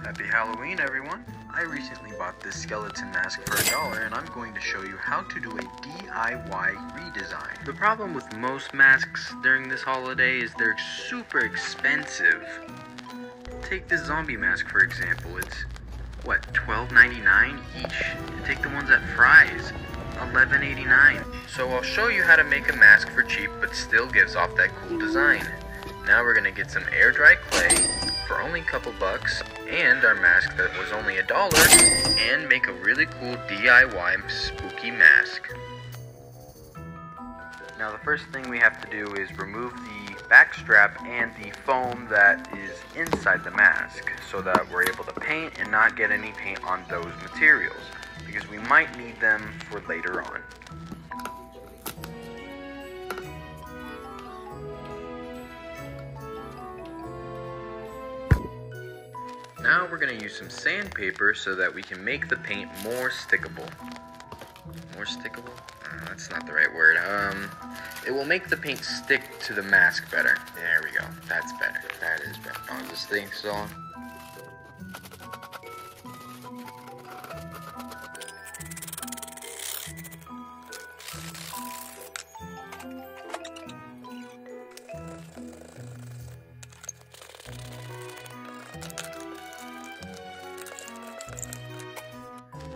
Happy Halloween, everyone! I recently bought this skeleton mask for $1 and I'm going to show you how to do a DIY redesign. The problem with most masks during this holiday is they're super expensive. Take this zombie mask for example, it's what, $12.99 each? Take the ones at Fry's, $11.89. So I'll show you how to make a mask for cheap but still gives off that cool design. Now we're gonna get some air dry clay for only a couple bucks and our mask that was only $1 and make a really cool DIY spooky mask. Now the first thing we have to do is remove the back strap and the foam that is inside the mask so that we're able to paint and not get any paint on those materials because we might need them for later on. Now we're going to use some sandpaper so that we can make the paint more stickable. More stickable? That's not the right word. It will make the paint stick to the mask better. There we go. That's better. That is better. Oh, is this thing still on?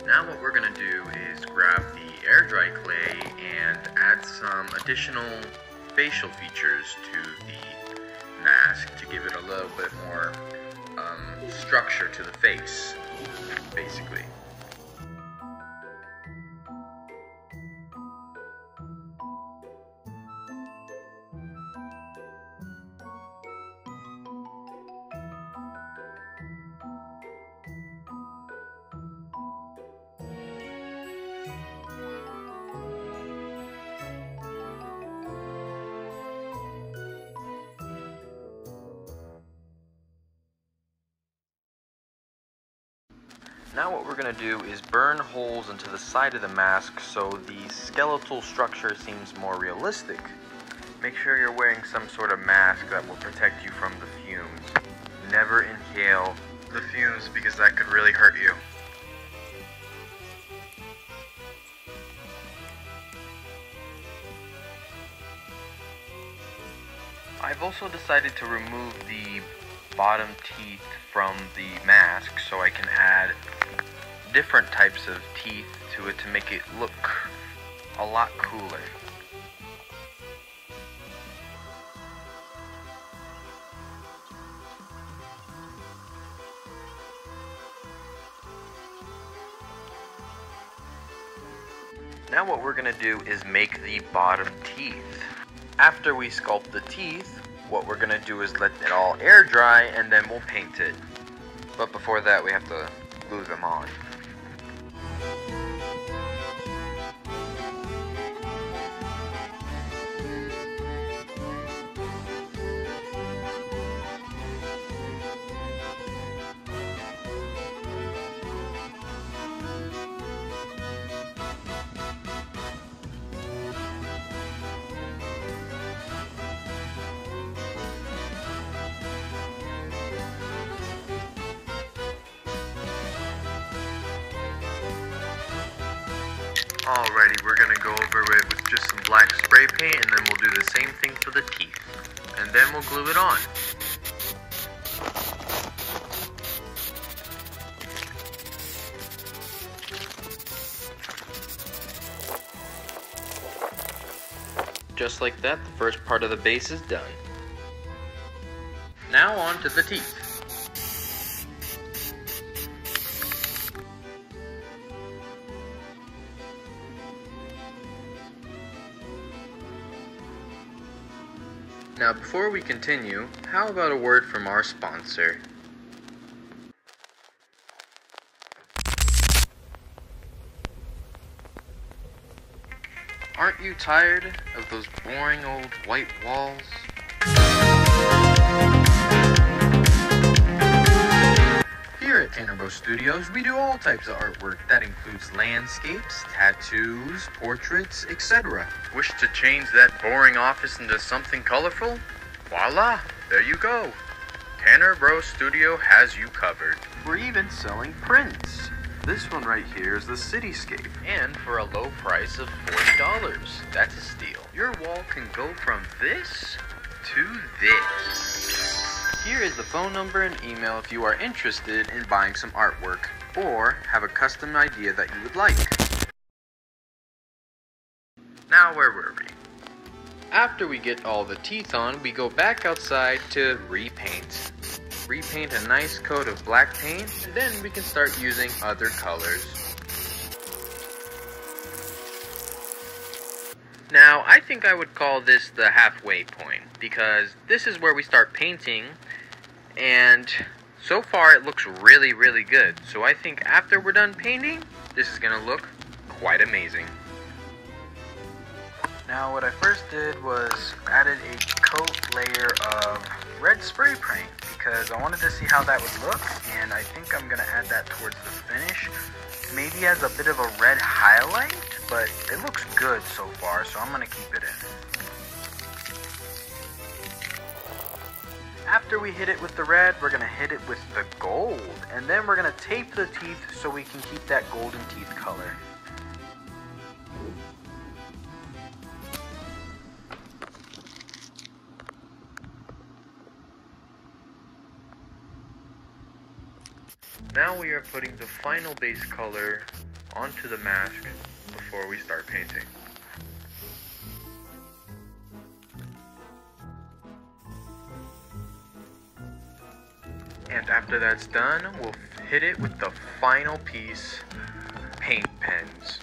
Now what we're going to do is grab the air dry clay and add some additional facial features to the mask to give it a little bit more structure to the face, basically. Now what we're going to do is burn holes into the side of the mask so the skeletal structure seems more realistic. Make sure you're wearing some sort of mask that will protect you from the fumes. Never inhale the fumes because that could really hurt you. I've also decided to remove the bottom teeth from the mask so I can add different types of teeth to it to make it look a lot cooler. Now what we're going to do is make the bottom teeth. After we sculpt the teeth, what we're going to do is let it all air dry and then we'll paint it. But before that we have to glue them on. Alrighty, we're going to go over it with just some black spray paint and then we'll do the same thing for the teeth. And then we'll glue it on. Just like that, the first part of the base is done. Now on to the teeth. Now before we continue, how about a word from our sponsor? Aren't you tired of those boring old white walls? Hear it! Tanner Studios, we do all types of artwork. That includes landscapes, tattoos, portraits, etc. Wish to change that boring office into something colorful? Voila! There you go! Tanner Bros Studio has you covered. We're even selling prints. This one right here is the cityscape, and for a low price of $40. That's a steal. Your wall can go from this to this. Here is the phone number and email if you are interested in buying some artwork or have a custom idea that you would like. Now, where were we? After we get all the teeth on, we go back outside to repaint. Repaint a nice coat of black paint, and then we can start using other colors. Now, I think I would call this the halfway point, because this is where we start painting, and so far it looks really, really good. So I think after we're done painting, this is going to look quite amazing. Now, what I first did was added a coat layer of red spray paint, because I wanted to see how that would look, and I think I'm going to add that towards the finish. Maybe as a bit of a red highlight, but it looks good so far, so I'm going to keep it in. After we hit it with the red, we're going to hit it with the gold, and then we're going to tape the teeth so we can keep that golden teeth color. Now we are putting the final base color onto the mask before we start painting. And after that's done, we'll hit it with the final piece, paint pens.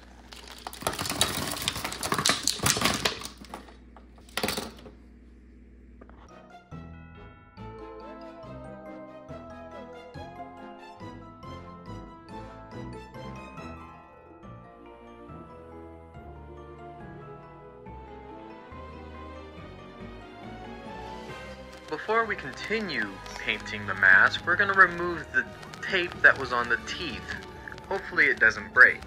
Before we continue painting the mask, we're going to remove the tape that was on the teeth. Hopefully it doesn't break.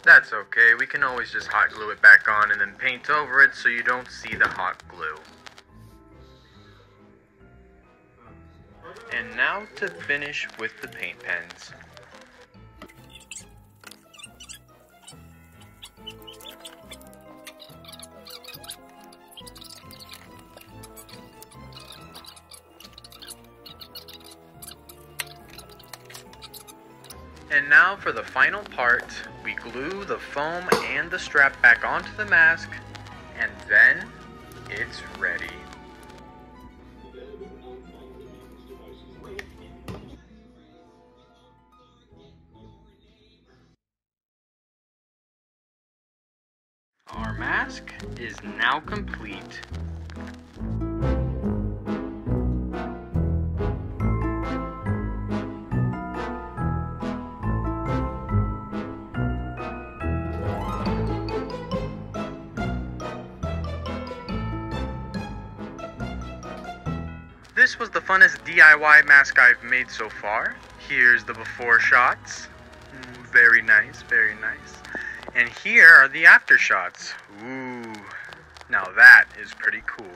That's okay, we can always just hot glue it back on and then paint over it so you don't see the hot glue. And now to finish with the paint pens. And now for the final part, we glue the foam and the strap back onto the mask, and then it's ready. Our mask is now complete. This was the funnest DIY mask I've made so far. Here's the before shots. Very nice, very nice. And here are the after shots. Ooh, now that is pretty cool.